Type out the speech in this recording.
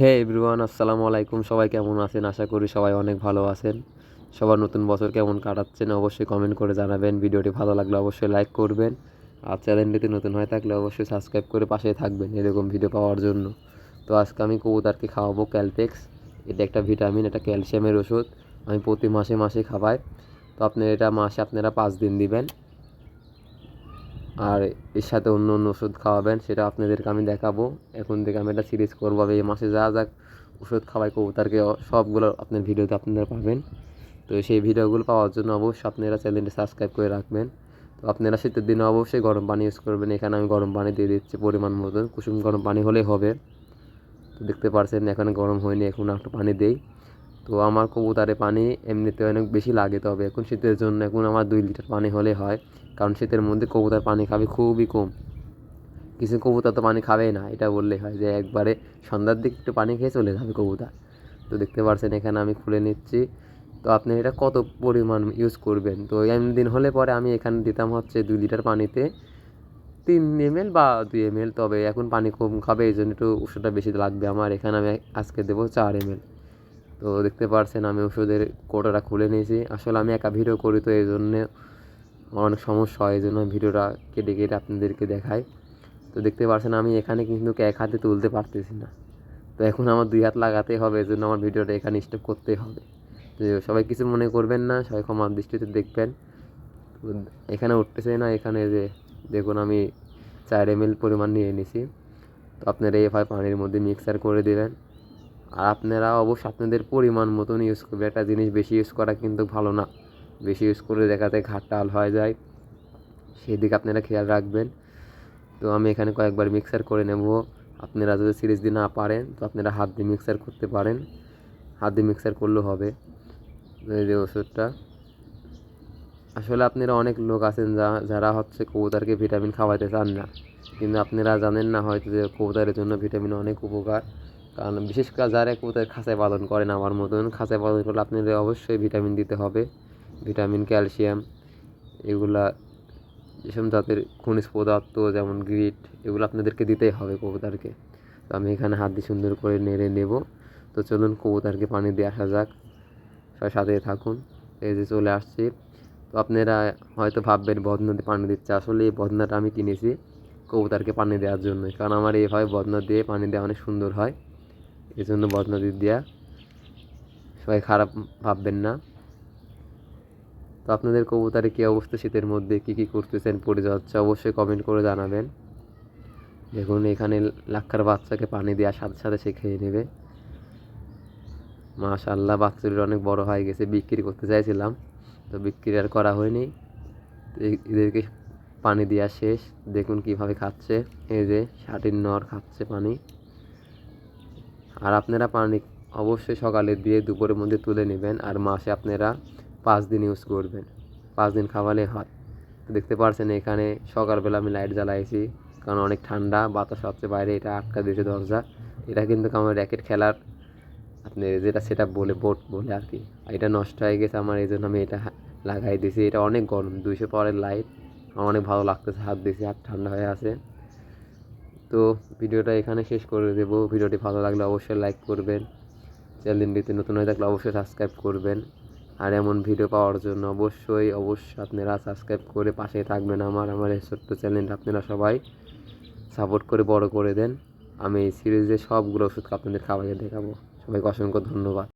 হে everyone, আসসালামু আলাইকুম। সবাই কেমন আছেন? আশা করি সবাই অনেক ভালো আছেন। সবার নতুন বছর কেমন কাটাচ্ছেন অবশ্যই কমেন্ট করে জানাবেন। ভিডিওটি ভালো লাগলে অবশ্যই লাইক করবেন, আর চ্যানেলটিতে নতুন হয়ে থাকলে অবশ্যই সাবস্ক্রাইব করে পাশেই থাকবেন এরকম ভিডিও পাওয়ার জন্য। তো আজকে আমি কবুতরকে খাওয়াবো ক্যালপেক্স। এটা একটা ভিটামিন, এটা ক্যালসিয়ামের ওষুধ। আমি প্রতি মাসে মাসে খাওয়াই। তো আপনি এটা মাসে আপনারা 5 দিন দিবেন, আর এর সাথে অন্য অন্য ওষুধ খাওয়াবেন, সেটা আপনাদেরকে আমি দেখাবো। এখন থেকে আমি একটা সিরিজ করবো, এই মাসে যা যা ওষুধ খাওয়াই কবুতরকে সবগুলো আপনার ভিডিওতে আপনারা পাবেন। তো সেই ভিডিওগুলো পাওয়ার জন্য অবশ্যই আপনারা চ্যানেলটি সাবস্ক্রাইব করে রাখবেন। তো আপনারা শীতের দিনে অবশ্যই গরম পানি ইউজ করবেন। এখানে আমি গরম পানি দিয়ে দিচ্ছি পরিমাণ মতন, কুসুম গরম পানি হলেই হবে। তো দেখতে পাচ্ছেন এখানে গরম হয়নি, এখন একটু পানি দেই। তো আমার কবুতরে পানি এমনিতে অনেক বেশি লাগে, তবে এখন শীতের জন্য এখন আমার 2 লিটার পানি হলেই হয়, কারণ শীতের মধ্যে কবুতর পানি খাবে খুবই কম। কিছু কবুতর তো পানি খাবেই না, এটা বললেই হয় যে একবারে সন্ধ্যার দিকে একটু পানি খেয়ে চলে যাবে কবুতর। তো দেখতে পাচ্ছেন এখানে আমি খুলে নিচ্ছি। তো আপনি এটা কত পরিমাণ ইউজ করবেন, তো দিন হলে পরে আমি এখানে দিতাম হচ্ছে 2 লিটার পানিতে 3 ml বা 2 ml, তবে এখন পানি কম খাবে এই জন্য একটু ওষুধটা বেশি লাগবে আমার। এখানে আমি আজকে দেবো 4 ml। তো দেখতে পাচ্ছেন আমি ওষুধের কোটাটা খুলে নিয়েছি। আসলে আমি একা ভিডিও করি, তো এই জন্যে আমার অনেক সমস্যা হয়, এই জন্য ভিডিওটা কেটে কেটে আপনাদেরকে দেখাই। তো দেখতে পাচ্ছেন আমি এখানে কিন্তু এক হাতে তুলতে পারতেছি না, তো এখন আমার 2 হাত লাগাতে হবে, এই জন্য আমার ভিডিওটা এখানে স্টপ করতেই হবে। তো সবাই কিছু মনে করবেন না, সবাই ক্ষমার দৃষ্টিতে দেখবেন। তো এখানে উঠতেছে না, এখানে যে দেখুন আমি 4 ml পরিমাণ নিয়ে নিছি। তো আপনারা এইভাবে পানির মধ্যে মিক্সার করে দেবেন, আর আপনারা অবশ্যই আপনাদের পরিমাণ মতন ইউজ করবেন। একটা জিনিস বেশি ইউজ করা কিন্তু ভালো না, বেশি ইউজ করে দেখা যায় ঘাটতাল হয়ে যায়, সেদিকে আপনারা খেয়াল রাখবেন। তো আমি এখানে কয়েকবার মিক্সার করে নেব। আপনারা যদি সিরিজ দিয়ে না পারেন তো আপনারা হাত দিয়ে মিক্সার করতে পারেন, হাত দিয়ে মিক্সার করলেও হবে। এই যে ওষুধটা, আসলে আপনারা অনেক লোক আছেন যারা হচ্ছে কবুতরকে ভিটামিন খাওয়াতে চান না, কিন্তু আপনারা জানেন না হয়তো যে কবুতরের জন্য ভিটামিন অনেক উপকার। কারণ বিশেষ করে যারা কবুতর খাঁচায় পালন করেন আমার মতন, খাঁচায় পালন করলে আপনাদের অবশ্যই ভিটামিন দিতে হবে। ভিটামিন, ক্যালসিয়াম, এগুলা যেসব জাতের খনিজ পদার্থ যেমন গ্রিট, এগুলো আপনাদেরকে দিতেই হবে কবুতরকে। তো আমি এখানে হাত দিয়ে সুন্দর করে নেড়ে নেব। তো চলুন কবুতরকে পানি দিয়ে আসা যাক, সবাই সাথে থাকুন। এই যে চলে আসছি। তো আপনারা হয়তো ভাববেন বদনাতে পানি দিচ্ছে, আসলে এই বদনাটা আমি কিনেছি কবুতরকে পানি দেওয়ার জন্য, কারণ আমার এইভাবে বদনা দিয়ে পানি দেওয়া অনেক সুন্দর হয়, এই জন্য বদনা দিয়ে দেওয়া। সবাই খারাপ ভাববেন না। তো আপনাদের কবুতরে কী অবস্থা, শীতের মধ্যে কী কী করতেছেন, পরিচর্যা অবশ্যই কমেন্ট করে জানাবেন। দেখুন এখানে লাক্ষার বাচ্চাকে পানি দেওয়ার সাথে সাথে সে খেয়ে নেবে। মাশাআল্লাহ, বাচ্চাগুলো অনেক বড় হয়ে গেছে। বিক্রি করতে চাইছিলাম, তো বিক্রি আর করা হয়নি। এদেরকে পানি দেওয়া শেষ, দেখুন কিভাবে খাচ্ছে। এই যে ষাটির নর খাচ্ছে পানি। আর আপনারা পানি অবশ্যই সকালে দিয়ে দুপুরের মধ্যে তুলে নেবেন, আর মাসে আপনারা 5 দিন ইউজ করবেন, 5 দিন খাওয়ালে হয়। তো দেখতে পাচ্ছেন এখানে সকালবেলা আমি লাইট জ্বালাইছি, কারণ অনেক ঠান্ডা, বাতাস হচ্ছে বাইরে, এটা আটকা দিয়েছে দরজা। এটা কিন্তু আমার র্যাকেট খেলার আপনি যেটা সেটা বলে বোট বলে আর কি, এটা নষ্ট হয়ে গেছে আমার, এই জন্য আমি এটা লাগাই দিয়েছি। এটা অনেক গরম, 200 পাওয়ারের লাইট, আমার অনেক ভালো লাগতেছে, হাত দিয়েছি, হাত ঠান্ডা হয়ে আছে। তো ভিডিওটা এখানে শেষ করে দেবো। ভিডিওটি ভালো লাগলে অবশ্যই লাইক করবেন, চ্যানেলটিতে নতুন হয়ে থাকলে অবশ্যই সাবস্ক্রাইব করবেন। আর এমন ভিডিও পাওয়ার জন্য অবশ্যই আপনারা সাবস্ক্রাইব করে পাশে থাকবেন। আমার এই ছোট্ট চ্যানেলটা আপনারা সবাই সাপোর্ট করে বড় করে দেন। আমি এই সিরিজে সবগুলো ওষুধ আপনাদের খাওয়াইয়ে দেখাবো। সবাইকে অসংখ্য ধন্যবাদ।